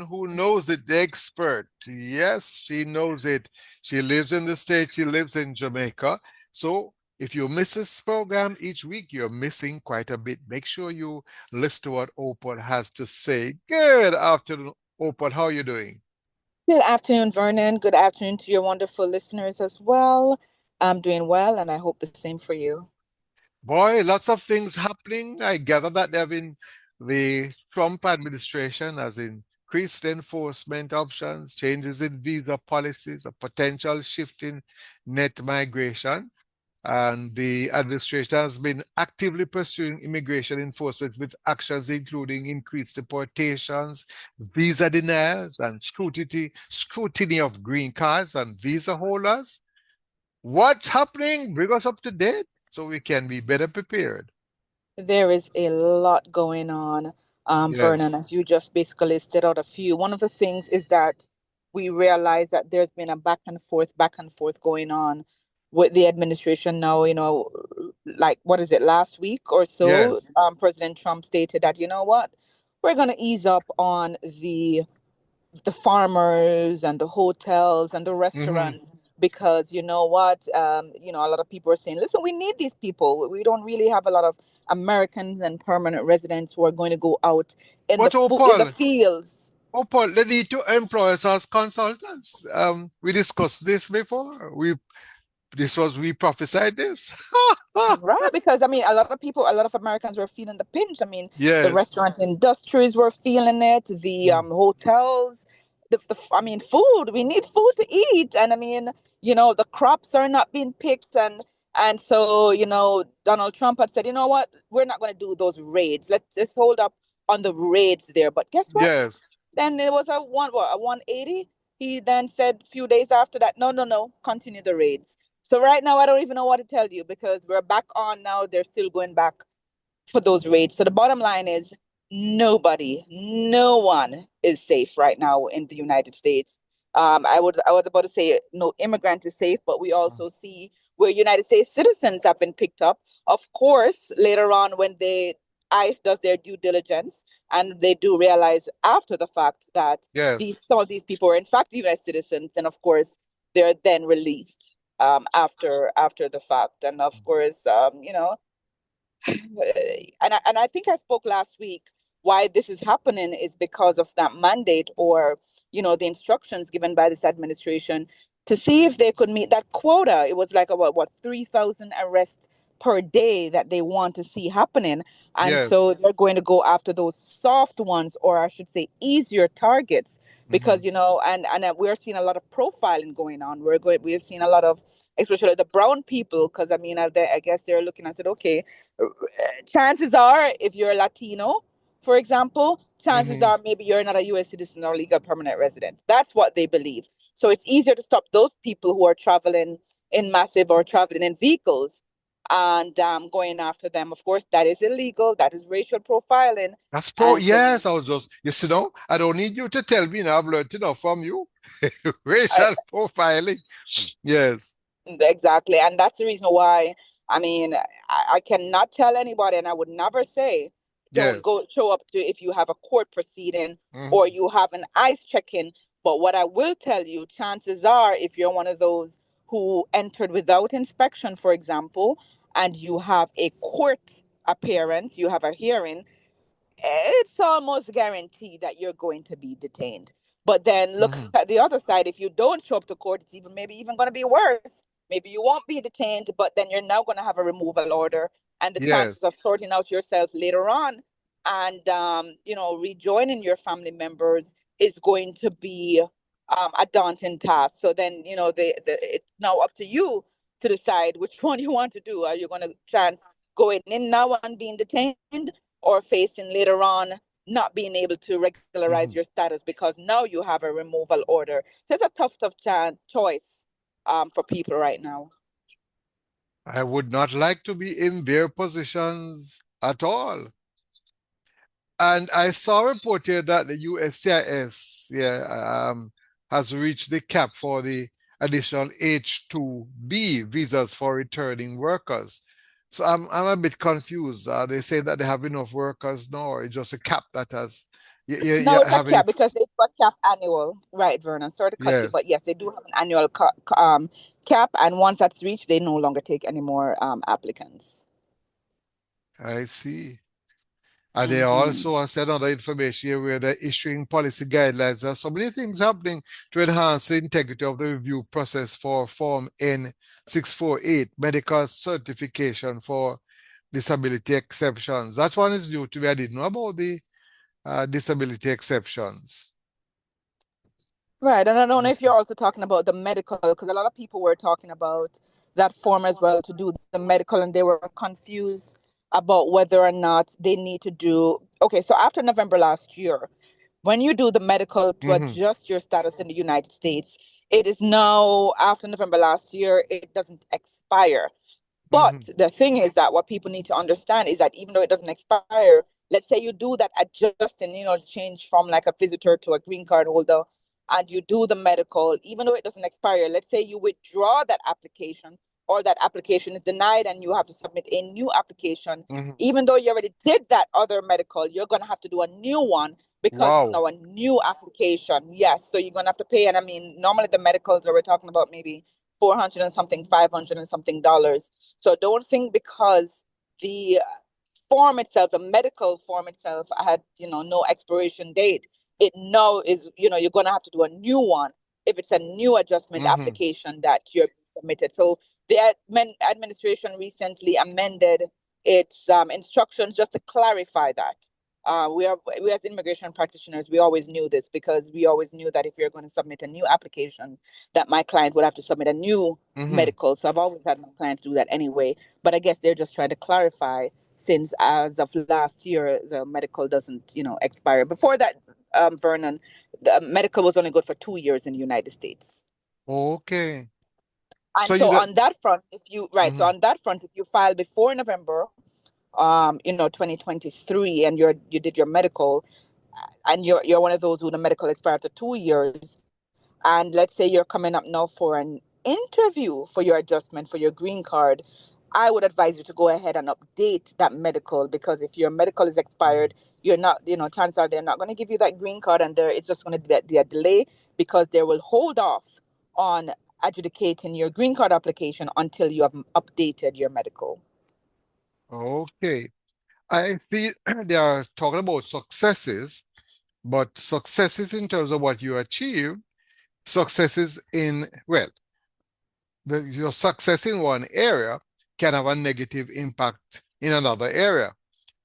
who knows it, the expert. Yes, she knows it. She lives in the States, she lives in Jamaica. So if you miss this program each week, you're missing quite a bit. Make sure you listen to what Opal has to say. Good afternoon, Opal. How are you doing? Good afternoon, Vernon. Good afternoon to your wonderful listeners as well. I'm doing well, and I hope the same for you. Boy, lots of things happening. I gather that there have been the Trump administration has increased enforcement options, changes in visa policies, a potential shift in net migration. And the administration has been actively pursuing immigration enforcement with actions including increased deportations, visa denials, and scrutiny of green cards and visa holders. What's happening? Bring us up to date so we can be better prepared. There is a lot going on, Vernon, Yes. as you just basically listed out a few. One of the things is that we realize that there's been a back and forth going on with the administration now. Like what is it, last week or so? Yes. President Trump stated that, we're going to ease up on the farmers and the hotels and the Hmm. restaurants because a lot of people are saying, listen, we need these people. We don't really have a lot of Americans and permanent residents who are going to go out in But in the Opal, fields. Opal, they need to employ us as consultants. We discussed this before. We prophesied this. Right, because I mean, a lot of Americans were feeling the pinch. I mean, the Yes. restaurant industries were feeling it, the Mm. hotels, I mean, food. We need food to eat, and I mean, the crops are not being picked, and so Donald Trump had said, you know what, we're not going to do those raids. Let's hold up on the raids there. But guess what? Yes. Then it was a 180. He then said a few days after that, no, no, no, continue the raids. So right now I don't even know what to tell you because we're back on now. They're still going back for those raids. So the bottom line is no one is safe right now in the United States. I was about to say no immigrant is safe, but we also see where United States citizens have been picked up. Of course, later on when ICE does their due diligence and they do realize after the fact that Yes. these some of these people are in fact U.S. citizens, then of course they're then released after the fact, and of course and I think I spoke last week why this is happening is because of that mandate or the instructions given by this administration to see if they could meet that quota. It was like about what 3,000 arrests per day that they want to see happening, and Yes. so they're going to go after those soft ones, or I should say easier targets, Hmm. because we're seeing a lot of profiling going on. We're seeing a lot of, especially the brown people, because I mean I guess they're looking and said, okay, chances are, if you're Latino, for example, chances Hmm. are maybe you're not a U.S. citizen or legal permanent resident. That's what they believe. So it's easier to stop those people who are traveling in massive or traveling in vehicles and going after them. Of course, that is illegal. That is racial profiling. And so, Yes, I was just, I don't need you to tell me now. I've learned enough from you. I, Racial profiling. Yes. exactly. And that's the reason why, I mean, I cannot tell anybody, and I would never say, don't Yes. go show up to if you have a court proceeding or Hmm. you have an ICE check-in. But what I will tell you, chances are, if you're one of those who entered without inspection, for example, and you have a court appearance, you have a hearing, it's almost guaranteed that you're going to be detained. But then look Hmm. at the other side. If you don't show up to court, it's maybe even going to be worse. Maybe you won't be detained, but then you're now going to have a removal order, and the chances Yes. of sorting out yourself later on and rejoining your family members is going to be a daunting task. So then it's now up to you to decide which one you want to do. Are you going to chance going in now and being detained, or facing later on not being able to regularize your Hmm. status because now you have a removal order. So it's a tough choice for people right now. I would not like to be in their positions at all. And I saw reported that the USCIS, has reached the cap for the additional H-2B visas for returning workers. So I'm a bit confused. They say that they have enough workers now, or it's just a cap that has, You No, it's a having cap it. because they do a cap annual, right, Vernon? Sorry to cut you, Yes, but yes, they do have an annual cap, and once that's reached, they no longer take any more applicants. I see. And they Hmm. also have said other information here where they're issuing policy guidelines. There's so many things happening to enhance the integrity of the review process for Form N648, medical certification for disability exceptions. That one is new to me. I didn't know about the disability exceptions. Right, and I don't know Yes. if you're also talking about the medical, because a lot of people were talking about that form as well to do the medical, and they were confused about whether or not they need to do. Okay, so after November last year, when you do the medical to Mm-hmm. adjust your status in the United States, it is now after November last year, it doesn't expire. But Mm-hmm. the thing is that what people need to understand is that even though it doesn't expire, let's say you do that adjusting, change from like a visitor to a green card holder, and you do the medical, even though it doesn't expire, let's say you withdraw that application or that application is denied and you have to submit a new application, Mm-hmm. even though you already did that other medical, you're going to have to do a new one because it's Wow. now a new application. Yes. So you're going to have to pay. And I mean, normally the medicals that we're talking about maybe 400 and something, 500 and something dollars. So don't think because the form itself, the medical form itself, had no expiration date. It now is you're going to have to do a new one if it's a new adjustment Mm-hmm. application that you're submitted. So the administration recently amended its instructions just to clarify that. We as immigration practitioners, we always knew this because we always knew that if you're going to submit a new application, that my client would have to submit a new Mm-hmm. medical. So I've always had my clients do that anyway. But I guess they're just trying to clarify since as of last year the medical doesn't expire. Before that, Vernon, the medical was only good for 2 years in the United States. Okay. So And you so got. on that front, if you right, so Mm-hmm. on that front, if you file before November, 2023, and you did your medical, and you're one of those who the medical expired after 2 years, and let's say you're coming up now for an interview for your adjustment for your green card, I would advise you to go ahead and update that medical, because if your medical is expired, you're not, chances are they're not going to give you that green card, and it's just going to be a delay because they will hold off on adjudicating your green card application until you have updated your medical. Okay. I feel they are talking about successes, but successes in terms of what you achieve, successes in, well, your success in one area can have a negative impact in another area.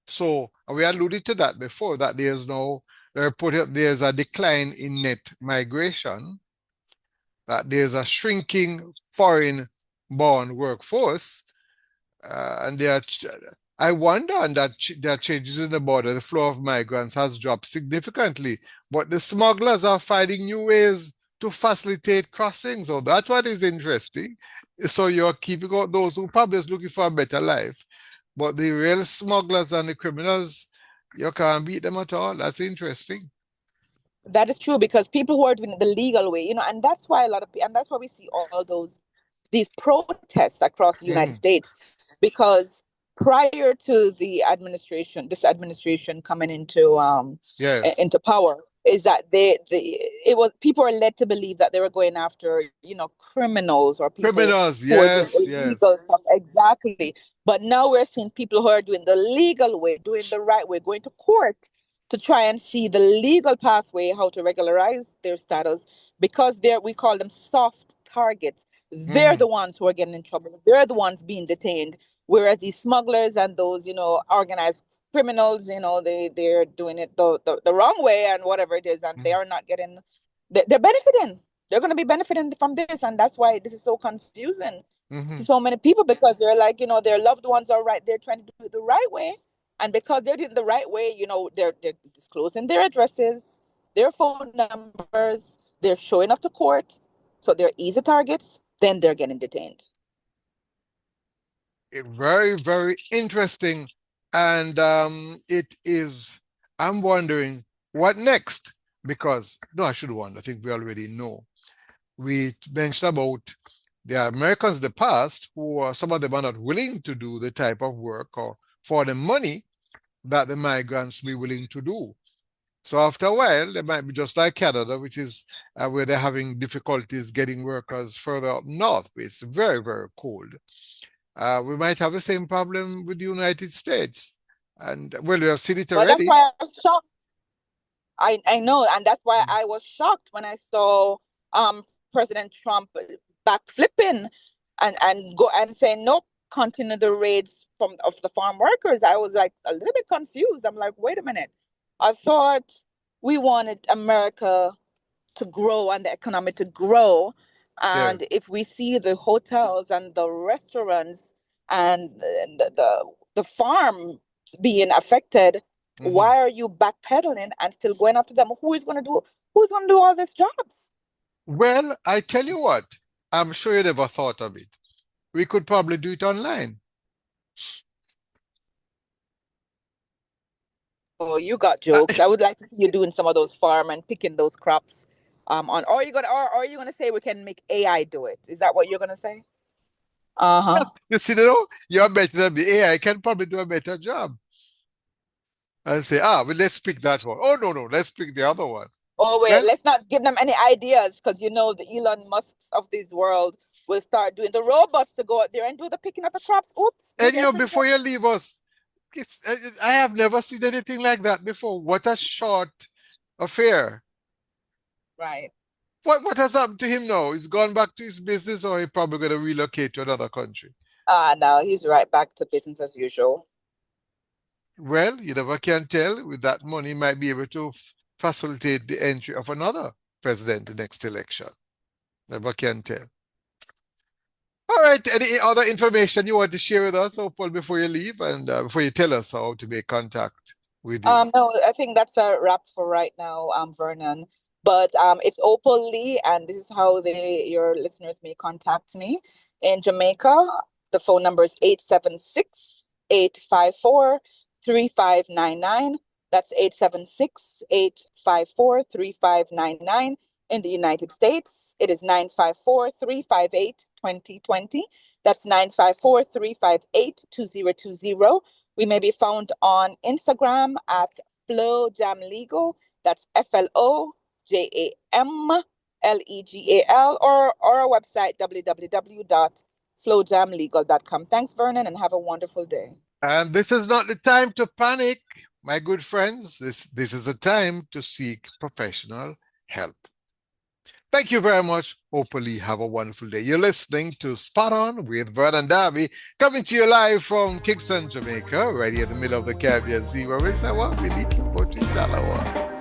So we alluded to that before, that there's a decline in net migration, that there's a shrinking foreign born workforce, and I wonder, and that there are changes in the border. The flow of migrants has dropped significantly, but the smugglers are finding new ways to facilitate crossing. So that one is interesting. So you're keeping out those who probably is looking for a better life, but the real smugglers and the criminals, you can't beat them at all. That's interesting. That is true because people who are doing it the legal way, and that's why a lot of people, and that's why we see all these protests across the United Mhm. States, because prior to this administration coming Yes. into power, is that it was people are led to believe that they were going after criminals or people Criminals, who are doing yes, yes. illegal stuff. Exactly. But now we're seeing people who are doing the legal way, doing the right way, going to court to try and see the legal pathway how to regularize their status, because we call them soft targets. They're Hmm. the ones who are getting in trouble. They're the ones being detained. Whereas these smugglers and those, organized criminals, they're doing it the wrong way and whatever it is, and they are not getting, they're benefiting. They're going to be benefiting from this, and that's why this is so confusing to Hmm. so many people, because they're like, their loved ones are right. They're trying to do it the right way, and because they're doing it the right way, they're disclosing their addresses, their phone numbers, they're showing up to court, so they're easy targets. Then they're getting detained. Very, very interesting. And it is, I'm wondering what next? Because, no, I should wonder. I think we already know. We mentioned about the Americans in the past, who are, some of them are not willing to do the type of work or for the money that the migrants be willing to do. So after a while, they might be just like Canada, which is where they're having difficulties getting workers further up north. It's very, very cold. We might have the same problem with the United States. And well, we have seen it Well, that's already. why I'm shocked. I know, and that's why I was shocked when I saw President Trump back flipping and go and saying nope, continue the raids from of the farm workers. I was like a little bit confused. I'm like, wait a minute. I thought we wanted America to grow and the economy to grow. Yeah. And if we see the hotels and the restaurants and the farm being affected, Mhm. why are you backpedaling and still going after them? Who's going to do all these jobs? Well, I tell you what, I'm sure you never thought of it. We could probably do it online. Oh, you got Uh, jokes. I would like to see you doing some of those farm and picking those crops. On or are you gonna say we can make AI do it? Is that what you're gonna say? Uh-huh. you see, you're better than me. AI can probably do a better job. And say, well, let's pick that one. Oh, no, no, let's pick the other one. Oh wait, Well, let's not give them any ideas because you know the Elon Musks of this world will start doing the robots to go out there and do the picking of the crops. Oops, and maybe I shouldn't before say. you leave us, I have never seen anything like that before. What a short affair. Right. What has happened to him now? He's gone back to his business or he probably going to relocate to another country? No, he's right back to business as usual. Well, you never can tell. With that money, he might be able to facilitate the entry of another president the next election. Never can tell. All right. Any other information you want to share with us, Opal, before you leave and before you tell us how to make contact with you? No, I think that's a wrap for right now, Vernon. But it's Opal Lee, and this is how your listeners may contact me. In Jamaica, the phone number is 876-854-3599. That's 876-854-3599. In the United States, it is 954-358-2020. That's 954-358-2020. We may be found on Instagram at Flow Jam Legal. That's FLOJAMLEGAL, or our website www.flowjamlegal.com. Thanks, Vernon, and have a wonderful day. And this is not the time to panic, my good friends. This is a time to seek professional help. Thank you very much. Hopefully, have a wonderful day. You're listening to Spot On with Vernon Darby, coming to you live from Kingston, Jamaica, right here in the middle of the Caribbean Sea, where it's our little boat in Dalawa.